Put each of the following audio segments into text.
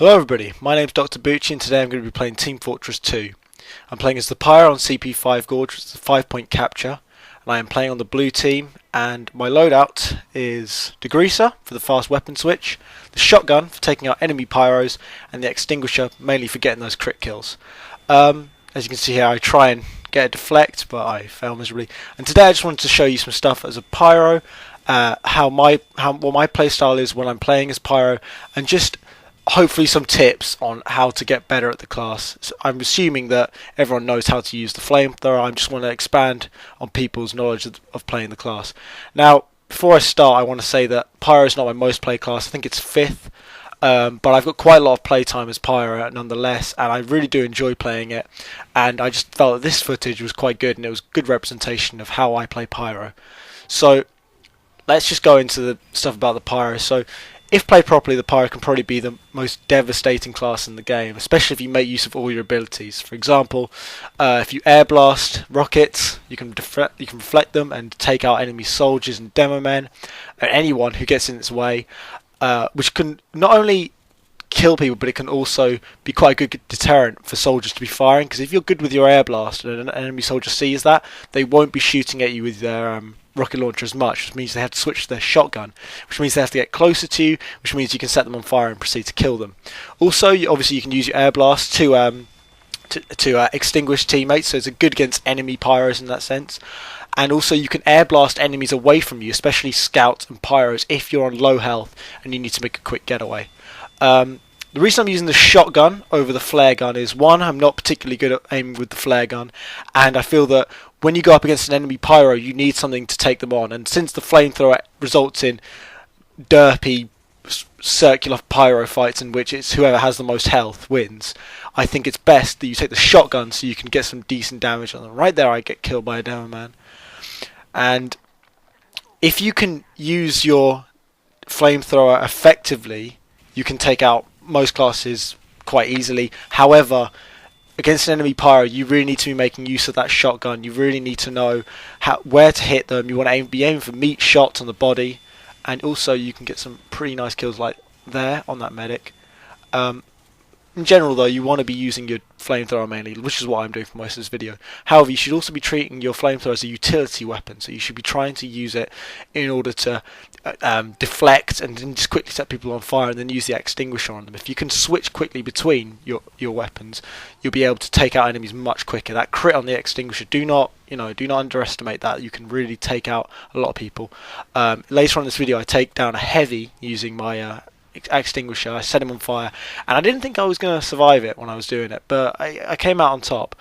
Hello everybody, my name's Dr. Bucci and today I'm going to be playing Team Fortress 2. I'm playing as the Pyro on CP 5Gorge, which is a 5-point capture, and I am playing on the blue team, and my loadout is Degreaser for the fast weapon switch, the shotgun for taking out enemy pyros, and the extinguisher mainly for getting those crit kills. As you can see here, I try and get a deflect, but I fail miserably. And today I just wanted to show you some stuff as a Pyro, what my playstyle is when I'm playing as Pyro, and just hopefully some tips on how to get better at the class. So I'm assuming that everyone knows how to use the Flamethrower. I just want to expand on people's knowledge of playing the class. Now, before I start, I want to say that Pyro is not my most played class. I think it's 5th, but I've got quite a lot of playtime as Pyro nonetheless, and I really do enjoy playing it. And I just felt that this footage was quite good, and it was good representation of how I play Pyro. So let's just go into the stuff about the Pyro. So if played properly, the Pyro can probably be the most devastating class in the game, especially if you make use of all your abilities. For example, if you air blast rockets, you can reflect them and take out enemy soldiers and demo men, and anyone who gets in its way, which can not only kill people, but it can also be quite a good deterrent for soldiers to be firing, because if you're good with your air blast and an enemy soldier sees that, they won't be shooting at you with their rocket launcher as much, which means they have to switch to their shotgun, which means they have to get closer to you, which means you can set them on fire and proceed to kill them. Also, obviously you can use your air blast to extinguish teammates, so it's good against enemy pyros in that sense. And also you can air blast enemies away from you, especially scouts and pyros, if you're on low health and you need to make a quick getaway. The reason I'm using the shotgun over the flare gun is, one, I'm not particularly good at aiming with the flare gun, and I feel that when you go up against an enemy pyro, you need something to take them on, and since the flamethrower results in derpy circular pyro fights in which it's whoever has the most health wins, I think it's best that you take the shotgun so you can get some decent damage on them. Right there I get killed by a demo man. And if you can use your flamethrower effectively, you can take out most classes quite easily. However, against an enemy pyro, you really need to be making use of that shotgun. You really need to know where to hit them. You want to be aiming for meat shots on the body, and also you can get some pretty nice kills like there on that medic. In general though, you want to be using your flamethrower mainly, which is what I'm doing for most of this video. However, you should also be treating your flamethrower as a utility weapon, so you should be trying to use it in order to deflect and then just quickly set people on fire and then use the extinguisher on them. If you can switch quickly between your weapons, you'll be able to take out enemies much quicker. That crit on the extinguisher, do not underestimate that. You can really take out a lot of people. Later on in this video, I take down a heavy using my extinguisher. I set him on fire, and I didn't think I was going to survive it when I was doing it, but I came out on top.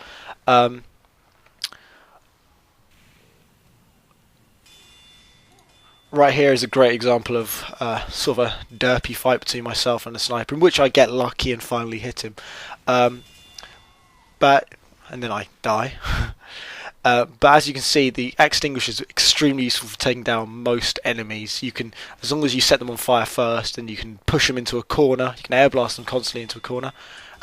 Right here is a great example of sort of a derpy fight between myself and a sniper, in which I get lucky and finally hit him, and then I die. But as you can see, the extinguisher is extremely useful for taking down most enemies. You can, as long as you set them on fire first, and you can push them into a corner. You can air blast them constantly into a corner,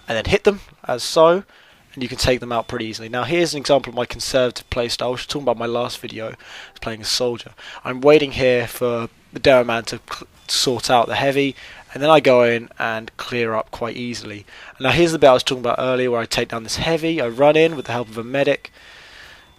and then hit them as so, and you can take them out pretty easily. Now here's an example of my conservative playstyle, which I was talking about in my last video, playing a soldier. I'm waiting here for the demo man to sort out the heavy, and then I go in and clear up quite easily. And now here's the bit I was talking about earlier, where I take down this heavy. I run in with the help of a medic,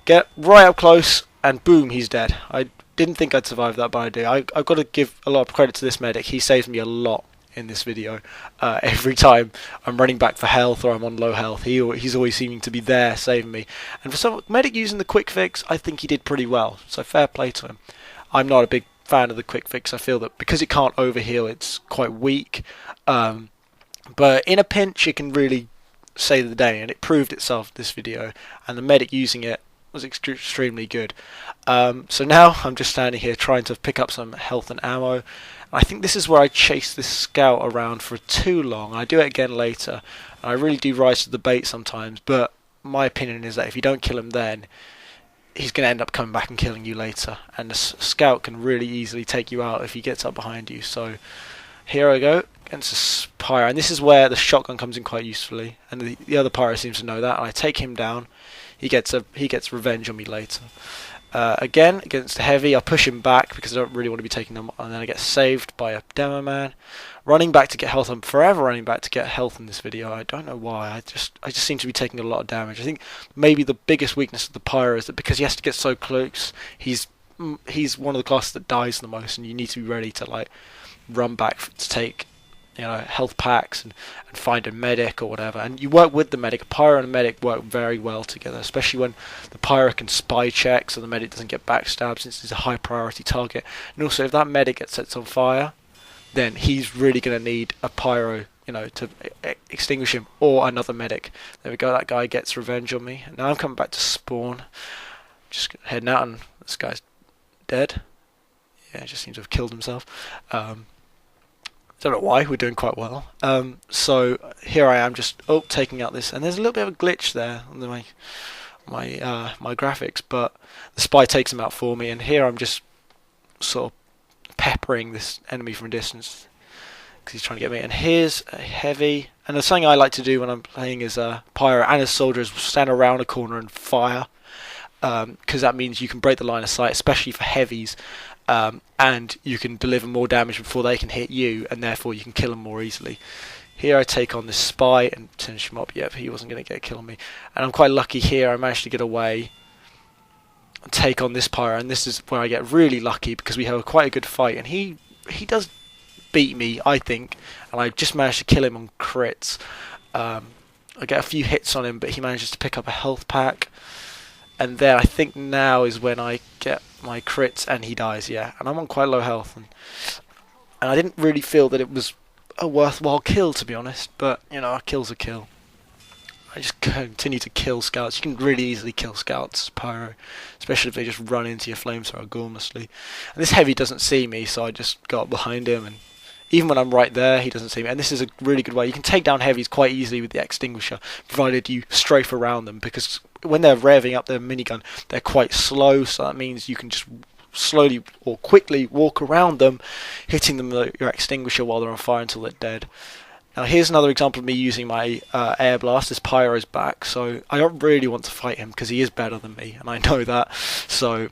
get right up close, and boom, he's dead. I didn't think I'd survive that, but I do. I've got to give a lot of credit to this medic. He saves me a lot in this video. Every time I'm running back for health or I'm on low health, he's always seeming to be there saving me. And for some medic using the quick fix, I think he did pretty well, so fair play to him. I'm not a big fan of the quick fix. I feel that because it can't overheal, it's quite weak, but in a pinch it can really save the day, and it proved itself this video, and the medic using it was extremely good. So now I'm just standing here trying to pick up some health and ammo. I think this is where I chase this scout around for too long. I do it again later, and I really do rise to the bait sometimes, but my opinion is that if you don't kill him then, he's going to end up coming back and killing you later, and the scout can really easily take you out if he gets up behind you. So here I go against a pyro, and this is where the shotgun comes in quite usefully, and the other pyro seems to know that, and I take him down. He gets revenge on me later. Again, against the heavy, I push him back because I don't really want to be taking them, and then I get saved by a demo man. Running back to get health. I'm forever running back to get health in this video. I don't know why. I just seem to be taking a lot of damage. I think maybe the biggest weakness of the Pyro is that because he has to get so close, he's one of the classes that dies the most, and you need to be ready to like run back to take health packs and find a medic or whatever, and you work with the medic. A Pyro and a medic work very well together, especially when the Pyro can spy check so the medic doesn't get backstabbed since he's a high priority target. And also if that medic gets set on fire, then he's really going to need a Pyro to extinguish him, or another medic. There we go, that guy gets revenge on me. And now I'm coming back to spawn, just heading out, and this guy's dead. Yeah, he just seems to have killed himself. Don't know why, we're doing quite well. So here I am just taking out this, and there's a little bit of a glitch there on my graphics, but the spy takes him out for me, and here I'm just sort of peppering this enemy from a distance because he's trying to get me. And here's a heavy, and there's something I like to do when I'm playing as a Pyro and as soldiers, stand around a corner and fire, because that means you can break the line of sight, especially for heavies. And you can deliver more damage before they can hit you, and therefore you can kill them more easily. Here I take on this spy and finish him up. Yep, he wasn't going to get a kill on me. And I'm quite lucky here, I managed to get away and take on this Pyro, and this is where I get really lucky because we have quite a good fight, and he does beat me, I think, and I just managed to kill him on crits. I get a few hits on him, but he manages to pick up a health pack. And there, I think now is when I get my crits and he dies, yeah. And I'm on quite low health. And I didn't really feel that it was a worthwhile kill, to be honest. But, a kill's a kill. I just continue to kill scouts. You can really easily kill scouts, Pyro. Especially if they just run into your Flamethrower gormlessly. And this heavy doesn't see me, so I just go up behind him. And even when I'm right there, he doesn't see me. And this is a really good way. You can take down heavies quite easily with the extinguisher, provided you strafe around them, because when they're revving up their minigun, they're quite slow, so that means you can just slowly or quickly walk around them, hitting them with your extinguisher while they're on fire until they're dead. Now here's another example of me using my air blast. This Pyro's back, so I don't really want to fight him because he is better than me, and I know that. So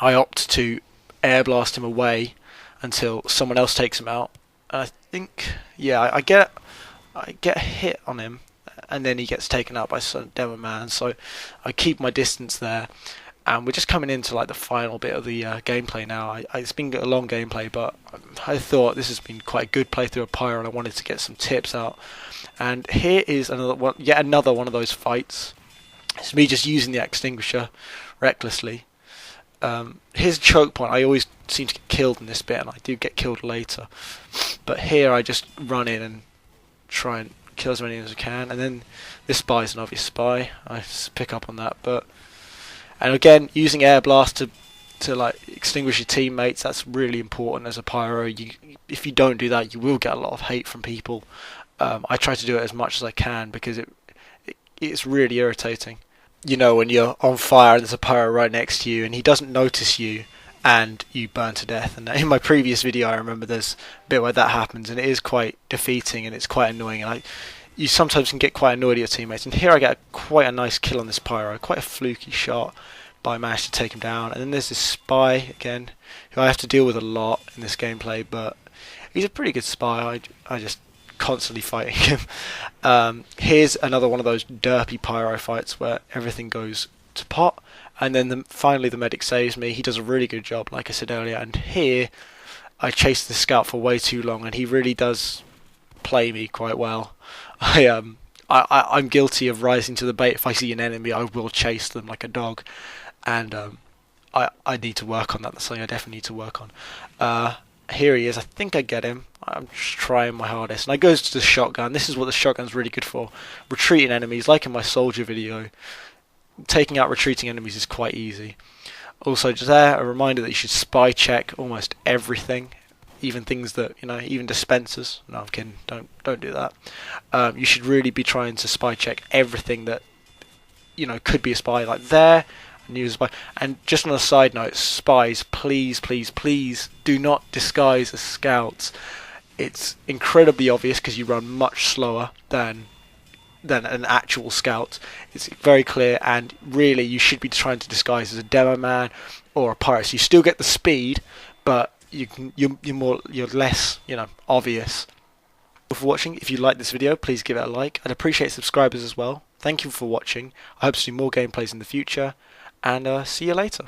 I opt to air blast him away until someone else takes him out. I think, yeah, I get a hit on him, and then he gets taken out by some demo man. So I keep my distance there, and we're just coming into like the final bit of the gameplay now. It's been a long gameplay, but I thought this has been quite a good playthrough of Pyro, and I wanted to get some tips out. And here is yet another one of those fights. It's me just using the extinguisher recklessly. Here's a choke point. I always seem to get killed in this bit, and I do get killed later. But here I just run in and try and kill as many as I can. And then this spy is an obvious spy. I just pick up on that. And again, using air blast to like extinguish your teammates, that's really important as a Pyro. If you don't do that, you will get a lot of hate from people. I try to do it as much as I can because it's really irritating. When you're on fire and there's a Pyro right next to you and he doesn't notice you and you burn to death. And in my previous video I remember there's a bit where that happens, and it is quite defeating and it's quite annoying, and you sometimes can get quite annoyed at your teammates. And here I get quite a nice kill on this Pyro, quite a fluky shot, but I managed to take him down. And then there's this spy again, who I have to deal with a lot in this gameplay, but he's a pretty good spy. I just constantly fighting him. Here's another one of those derpy Pyro fights where everything goes to pot, and then finally the medic saves me. He does a really good job, like I said earlier. And here I chased the scout for way too long, and he really does play me quite well. I'm guilty of rising to the bait. If I see an enemy, I will chase them like a dog, and I need to work on that. That's something I definitely need to work on. Here he is. I think I get him. I'm just trying my hardest. And I goes to the shotgun. This is what the shotgun's really good for. Retreating enemies, like in my soldier video. Taking out retreating enemies is quite easy. Also, just there, a reminder that you should spy check almost everything. Even things that, even dispensers. No, I'm kidding. Don't do that. You should really be trying to spy check everything that, could be a spy. Like there, news spy. And just on a side note, spies, please, please, please do not disguise as scouts. It's incredibly obvious because you run much slower than than an actual scout. It's very clear, and really you should be trying to disguise as a demo man or a pyro. So you still get the speed, but you're less, obvious. For watching. If you like this video, please give it a like. I'd appreciate subscribers as well. Thank you for watching. I hope to do more gameplays in the future, and see you later.